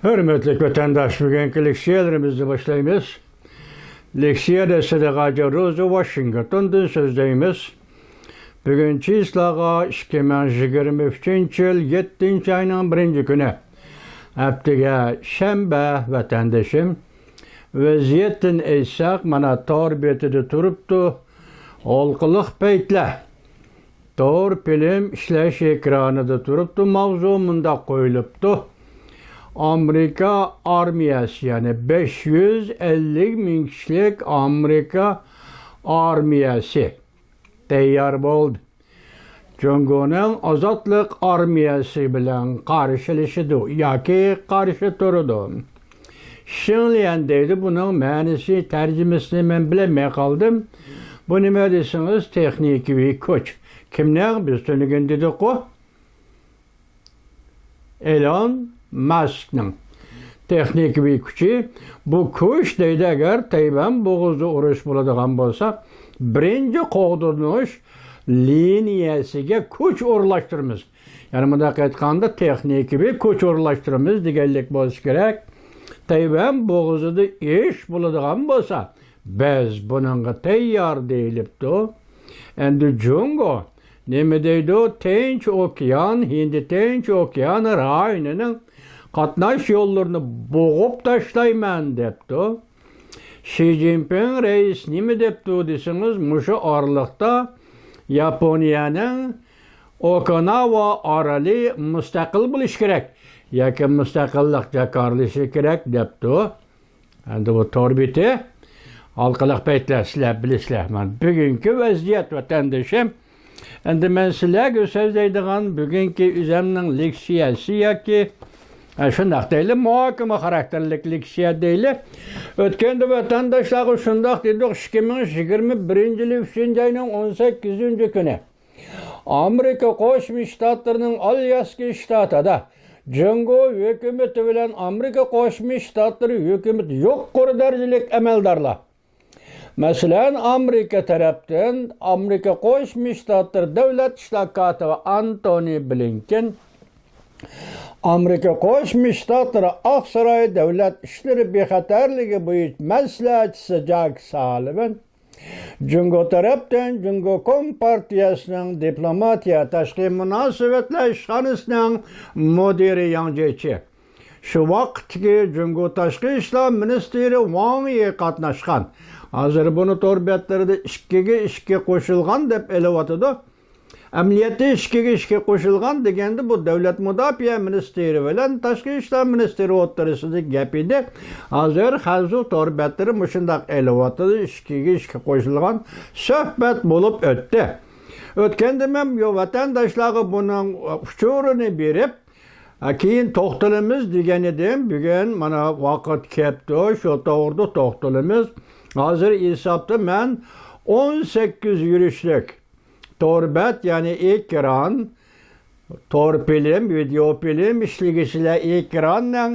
Hürmetli vatandaş, bugünkü leksiyalarımızı başlayımız. Leksiya destekacı Rosa Washington'dan sözdeyimiz. Bugünkü islağa 2023 yıl 7. ayının 1. günü. Haftaga şembe vatandaşım. Vaziyetin eysak mana tor betide turuptu. Olqılık peytle. Tor film işleş ekranıda turuptu. Mavzumunda koyuluptu. Amerika armiyası yani 550 bin kişilik Amerika armiyası teyar oldu. Cungo'nun azatlık armiyası bilen karşılaşıdı, yaki karşı turudu. Şimdi deydi bunun manisi tercümesini ben bilemeye kaldım. Bu ne desiniz teknik bir koç. Kimler biz tönügün dedik o? Elon Musk'ın teknik bir küçü. Bu kuş deydi eğer Tayvan boğuzu uruş buladigan bolsa birinci qoğdurmuş liniyasiga kuch o'rlashtiramiz. Yani bunday aytganda texnik bir kuch o'rlashtiramiz deganlik bo'lishi kerak. Tayvan bo'g'izida ish bo'ladigan bo'lsa biz buningga tayyor deyilibdi. Endi Jungo nima deydi? Tinch okean, Hindi Tinch okeani rayonining qatnash yo'llarini bo'g'ib tashlayman debdi. Xi Jinping reis nima debdi desiniz? Mushu oraliqda Yaponiyaning Okinawa oroli mustaqil bo'lishi kerak yoki mustaqillik jakarlashi kerak debdi. Endi bu to'rbiti halqalaq paytlar sizlar bilasizlar. Bugungi vaziyat vatandoshim. Endi men sizlarga so'zlaydigan bugungi o'zimning leksiyasi yoki şundaq deyli, muhakeme karakterlik leksiya deyli. Ötkende vatandaşlar şundaq dedik 2021 yılı 3. ayının 18. günü. Amerika Qo'shma Shtatlarining Alyaska shtatida Jungo hukumati bilan Amerika Qo'shma Shtatlari hukumati yuqori darajalik amaldorlar. Masalan, Amerika tarafdan Amerika Qo'shma Shtatlari davlat ishlar kotibi Antony Blinken, Amerika Qo'shma Shtatlari Oqsaroy davlat ishlari bexatarligi bo'yicha maslahatchisi Jack Sullivan, Jungo tarafdan Jungo Kompartiyasining diplomatiya tashqi munosabatlar ishxonasining mudiri Yang. Shu vaqtga Jungo tashqi ishlar ministri Wang Yi qatnashgan. Hozir buni to'rbetlarida 2 qo'shilgan deb e'lon Amaliyotda 2 qo'shilgan deganda bu davlat mudofaa ministri bilan tashqi ishlar ministri o'rtasida gap edi. Hozir Xalzu torbatlari mushundaq e'lon 2 qo'shilgan suhbat bo'lib o'tdi. O'tganda men vatandoshlarga buning uchurini berib, keyin to'xtalamiz degan edim. Bugun mana vaqt kelibdi, shu to'g'rida to'xtalamiz. Hozir hisobda men 18 yurishlik torbat yani ekran, torpilim, video film işligisiyle ekranla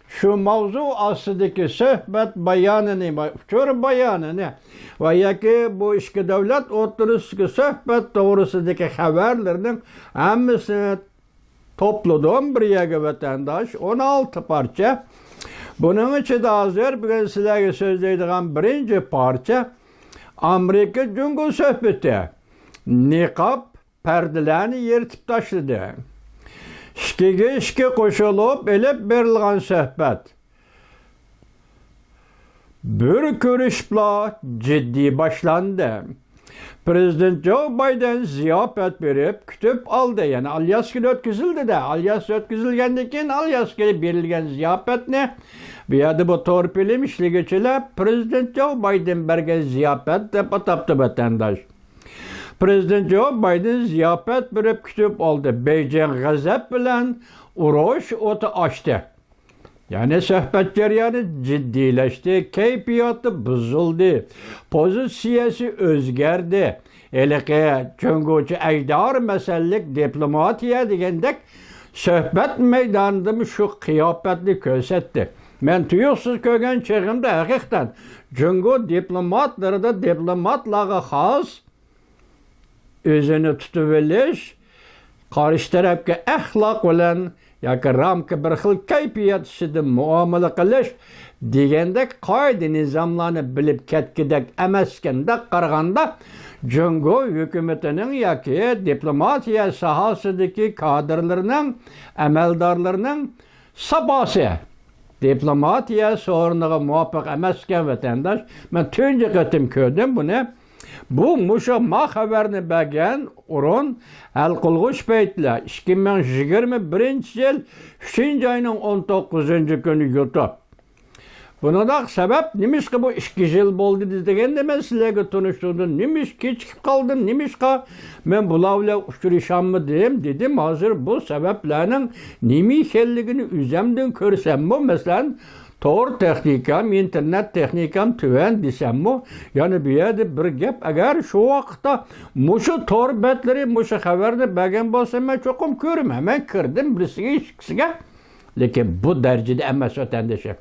şu mavzu aslındaki sohbet bayanını, uçur bayanını ve yaki bu işki devlet oturusundaki sohbet doğrusundaki haberlerinin hemsini topladım bir yege vatandaş 16 parça. Bunun için de hazır bugün sizlerle sözleydiğim birinci parça Amerika Jungo sohbeti. Niqab perdelerini yırtıp taşıdı. İşki koşulup elip verilgan sohbet. Bir görüşle ciddi başlandı. Prezident Joe Biden ziyafet verip kütüp aldı. Yani Alyaska'da ötküzüldü de. Alyaska ötküzülgendeki Alyaska'da verilgen ziyafet ne? Bir adı bu torpilim işligiçiyle Prezident Joe Biden bergen ziyafet de pataptı vatandaş. Prezident Joe Biden ziyafet verip kütüp aldı. Beijing gazap bilen uruş otu açtı. Yani sohbet jarayoni ciddileşti, keyfiyatı bozuldu, pozisiyası özgerdi. Eliki Jungo'cu ejdar meselelik diplomatiya degendek sohbet meydanında şu kıyafetli kösetti. Men tuyuksuz kögen çeğimde hakikaten Jungo diplomatları da diplomatlara has özünü tutuveliş, karşı tarafki ahlak bilen yoki ramka bir xil kayfiyat ichida muomala qilish degandek qoida nizomlarni bilib ketgidek emaskanda qaraganda Jungo hukumatining yoki diplomatiya sohasidagi kadrlarining amaldorlarining sabosi diplomatiya soruniga muvofiq emaskan vatandosh. Men tunji qatim ko'rdim buni. Bu musha xabarni bergan o'rin hal qilg'uch paytlar 2021-yil 3-oyning 19-kuni yutib. Bundan sebep nimişka bu 2 yıl bo'ldi deganda men sizlarga tunishtirdim. Nimish kechikib qoldim, nimishqa men bularga uchrashammidim dedim. Hozir bu sabablarning nima ekanligini o'zimdan ko'rsammi, masalan, to'g'ri texnikam, internet texnikam tuvan desammi, ya'ni bu yerda bir gap, agar shu vaqtda mushu to'g'ri betlari mushu xabarni bergan bo'lsam, men cho'qim ko'raman. Men kirdim birisiga, ikkisiga, lekin bu darajada emas vatandoshlar.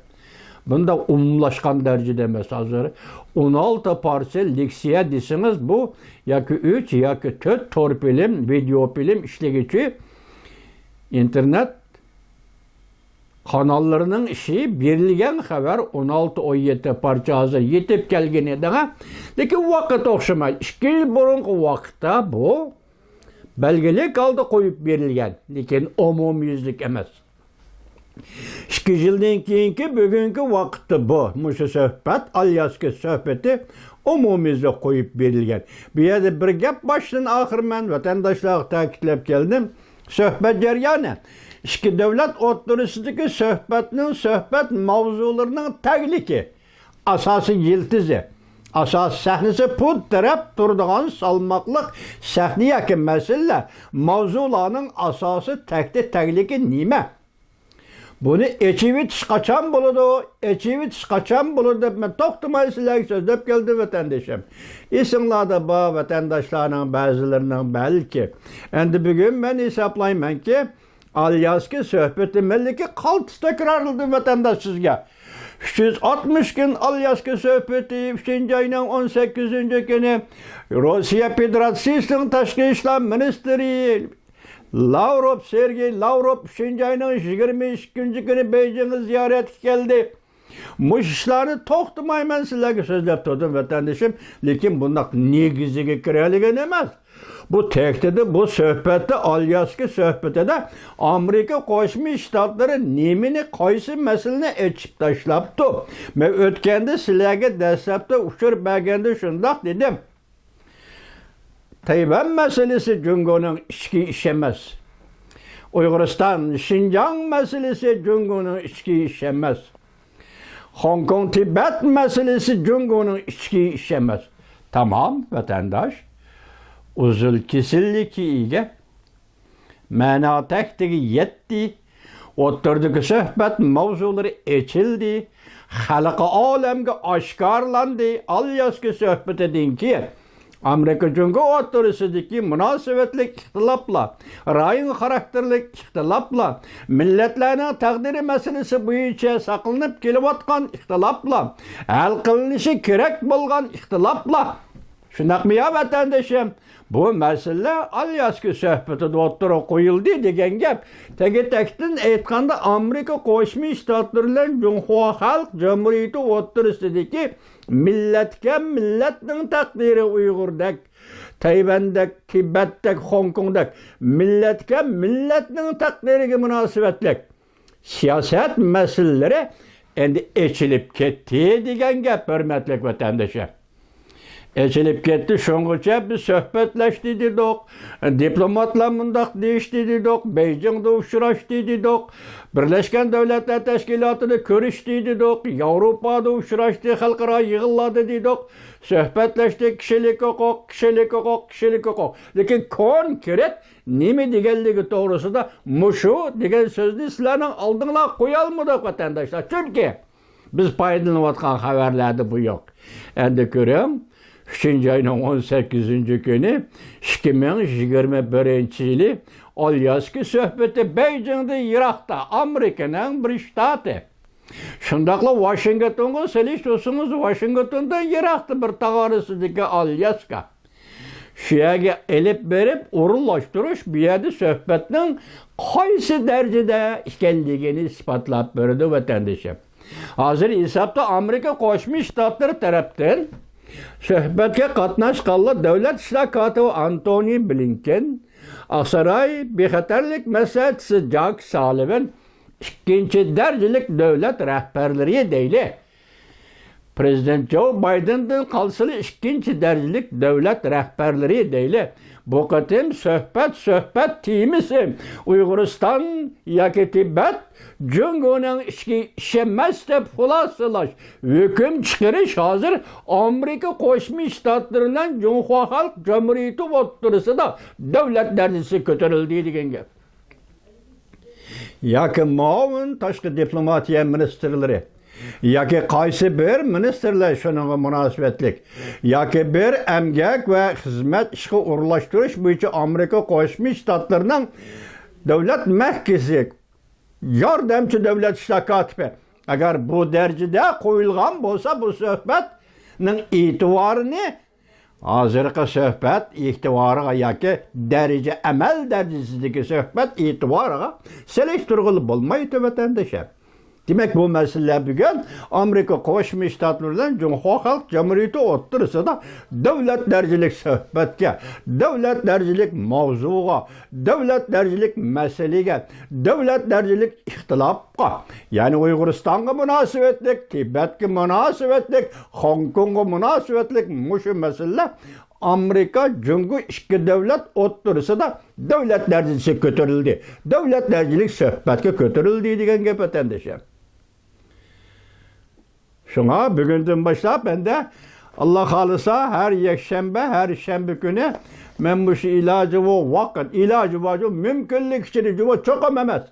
Bunda umumlaşkan derecede emas hozir 16 parsel leksiya desiniz bu yoki 3 yoki 4 tor film, video film işlegichi internet kanallarının işi berilgan xabar 16-17 parça hozir yetib kelgan edi. Lekin vaqt o'xshamaydi. 2 yil burungi vaqtda bu belgilik oldi qo'yib berilgan, lekin umumyuzlik emas. 2 yıldan keyinki bugungi vaqtda bu mushu suhbat alyaski suhbati umumiyizga qo'yib berilgan. Bu yerda bir gap boshdan oxir men vatandoshlarga ta'kidlab keldim. Suhbat jarayoni ikki davlat o'rtasidagi suhbat mavzularining tagliki, asosiy yiltizi, asos sahnasi put taraf turadigan salmoqliq sahna yoki masala mavzularning asosi tagliki nima? Bunu eçivit kaçan buludu, deb men to'xtamay sizlarga so'zlab keldim vatandoshim. Esinglarda bu vatandoshlarning ba'zilarning balki. Endi bugun men hisoblaymanki, alyaski suhbati milliki qaltis takrorlandi vatandosh sizga. 360 gün alyaski suhbati 3-oyning 18-kuni Rossiya Federatsiyasining tashqi ishlar ministri Sergey Lavrov 3-oyning 22-kuni Beijingga ziyoratga keldi. Mush ishlarni to'xtamayman sizlarga so'zlab turdim vatandoshim, lekin bundoq negiziga kiradigan emas. Bu tehdidi, bu suhbatda, alyaski suhbatida Amerika Qo'shma Shtatlari nemini qaysi masalani ochib tashlabdi. Men o'tganda sizlarga dastlabda uchur berganda shundoq dedim. Tayvan meselesi Jungo'nun içki işemez. Uyg'uriston, Şinjan meselesi Jungo'nun içki işemez. Hong Kong, Tibet meselesi Jungo'nun içki işemez. Tamam vatandaş. Uzul kesilliki ige. Mana tekdigi yetti. O'ttirdagi suhbat mavzuları echildi. Xalqi olamga oshkorlandi. Alyaski suhbatidan keyin Amerika Jungo o'rtasidagi munosabatlik ixtiloflar, rayon xarakterlik ixtiloflar, millatlarning taqdiri masalasi bo'yicha saqlanib kelayotgan ixtiloflar, hal qilinishi kerak bo'lgan ixtiloflar. Shunaqmi ya vatandoshim? Bu masala alyaski suhbatida o'tirib qo'yildi degan gap. Tegi-takdan aytganda Amerika Qo'shma Shtatlari bilan Junxo Xalq Jamhuriyati o'rtasidagi millatning taqdiri Uyg'urdak, Tayvandak, Tibetdak, Hong Kongdak millatning taqdiriga munosabatlik siyosat masalalari endi echilib ketdi degan gap, hurmatli vatandoshlar. Echilib ketdi, shungacha biz suhbatlashdik dedik, diplomatlar mundaq deyishdi dedik, Beijingda uchrashdi dedik, Birlashgan Davlatlar Tashkilotida ko'rishdik dedik, Yevropada uchrashdik, xalqaro yig'inlarda dedik, suhbatlashdik, kishilik huquq. Lekin konkret nima deganligi to'g'risida mushu degan so'zni sizlarning oldinglar qo'ya olmadik vatandoshlar. Chunki biz foydalanayotgan xabarlarda bu yo'q. Endi ko'ring, 3-oyning 18-kuni 2021-yili alyaski suhbati Beijingda, Iroqda, Amerikaning bir shtati. Shundaqla Washingtonga selish do'stimiz Washingtondan Iroqda bir tog'orisidagi alyaska. Şu yerge elip verip urullaştırış bir yerde söhbetin qaysı derecede işkenligini ispatlap verdi vatandaşım. Hazır hesapta Amerika Qo'shma Shtatlari tarafdan söhbetge qatnaşqanlar Davlat ishlar kotibi Antony Blinken, Aqsaray bexatarlik maslahatchisi Jake Sullivan, ikkinchi darajalik davlat rahbarlari deyli. Prezident Joe Biden'dan qalsılı ikkinchi darajalik davlat rahbarlari deyli. Bu qatim söhbet temisi Uyg'uriston yoki Tibet Jungo'nun işemez deb xulasalash, hüküm chiqarish hozir Amerika Qo'shma Shtatlaridan Junxo Xalq Jamhuriyati o'rtasida davlat darajasi ko'tarildi degan gap. Yoki muavin tashqi diplomatiya ministrlari yoki qaysi bir ministerlar shunga munosabatlik yoki bir emgak va xizmat ishga o'rlashtirish bo'yicha Amerika Qo'shma Shtatlarining davlat mahkasi yordamchi davlat ishlar kotibi agar bu darajada qo'yilgan bo'lsa bu suhbatning e'tiborini hozirgi suhbat e'tiboriga yoki daraja amal darajasidagi suhbat e'tiboriga selektirg'ili bo'lmaydi vatandoshlar. Demek bu meseleler bugün Amerika Qo'shma Shtatlaridan Junxo Xalq Jamhuriyati o'rtasida davlat darajalik suhbatga, davlat darajalik mavzuga, davlat darajalik masalaga, davlat darajalik ixtilofga, ya'ni Uyg'uristonga munosabatlik, Tibetga munosabatlik, Hong Kongga munosabatlik mushu masalalar Amerika Jungo ikki davlat o'rtasida davlat darajasi ko'tarildi. Davlat darajalik suhbatga ko'tarildi degan gap vatandoshlar. Şuna bugünden başlayıp ben de Allah halisa her yakshanba, her şembe günü ben bu ilacı bu vakit, ilacı var mümkünlük için çok ememez.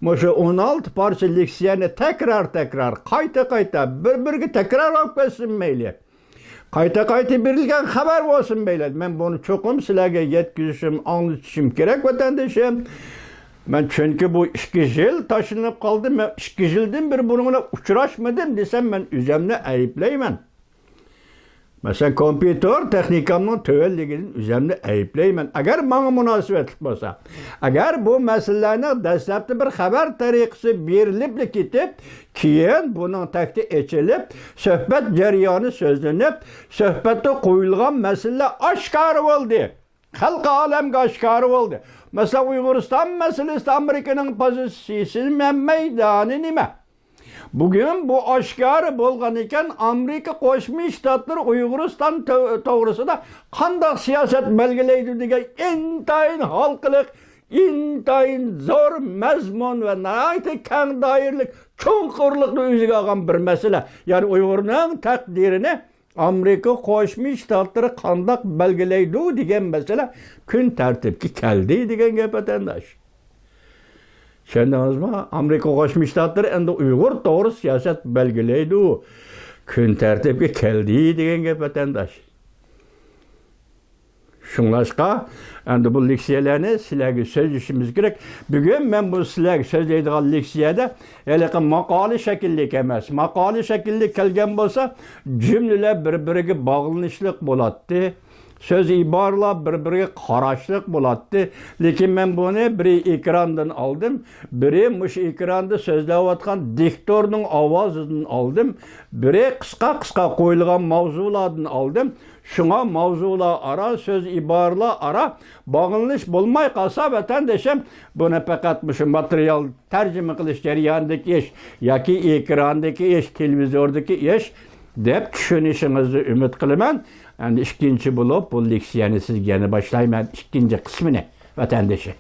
Bu 16 parça leksiyonu tekrar kayta bir tekrar okusun meyli. Kayta birilgen haber olsun beyler. Ben bunu çokum sizlerge yetkizişim, anlatışım gerek vatandaşım. Ben çünkü bu 2 yıl taşınıp kaldım. Ben 2 yıldan beri bununla uçraşmadım desem ben üzerine ayıplayman. Mesela kompüter teknikamın tövelliginin üzerine ayıplayman. Eğer bana münasebetlik olsa. Eğer bu meselelerine dastlabki bir haber tariqasi berilip ketip, keyin bunun takdi etilip, söhbet jarayoni so'zlanib, söhbetde qo'yilgan mesele oshkor bo'ldi. Xalq alemga oshkor bo'ldi. Mesela Uyg'uriston meselesinde Amerika'nın pozitsiyasi meydanı nima? Bugün bu oshkor bo'lgan ekan Amerika Qo'shma Shtatlari Uyg'uriston to'g'risida qanday siyosat belgilaydi degan intayin halqiliq, intayin zo'r mazmun va nihoyatda keng doirlik, cho'nqurlikni o'ziga olgan bir masala. Ya'ni Uyg'urning taqdirini Amerika Qo'shma Shtatlari qanday belgilaydi degan masala kun tartibga keldi degan gap vatandosh. Tushundingizmi? Amerika Qo'shma Shtatlari endi Uyg'ur to'g'ri siyosat belgilaydi, kun tartibga keldi degan gap vatandosh. Şunlaşqa, endi bu leksiyalarni sizlarga so'zlashimiz kerak. Bugun men bu sizlarga so'zlaydigan leksiyada haliqi maqoli shaklli emas. Maqoli shaklli kelgan bo'lsa, jumlalar bir-biriga bog'lanishlik bo'ladi. Söz ibarlar bir-biriga qarashlik bo'ladi. Lekin men buni biri ekrandan aldım, biri mush ekranda so'zlayotgan diktorning ovozidan aldım, biri qisqa qo'yilgan mavzulardan aldım. Şuna mavzular ara, söz ibarlar ara, bağlanış bulmay qalsa vatandaşım buna faqat şu material tercüme qilish jarayonidagi ish yoki ekrandagi ish, televizordagi ish deb tushunishingizni umid qilaman. Endi ikkinchi bo'lib bu leksiyani sizga yana boshlayman, ikkinchi qismini vatandaşım.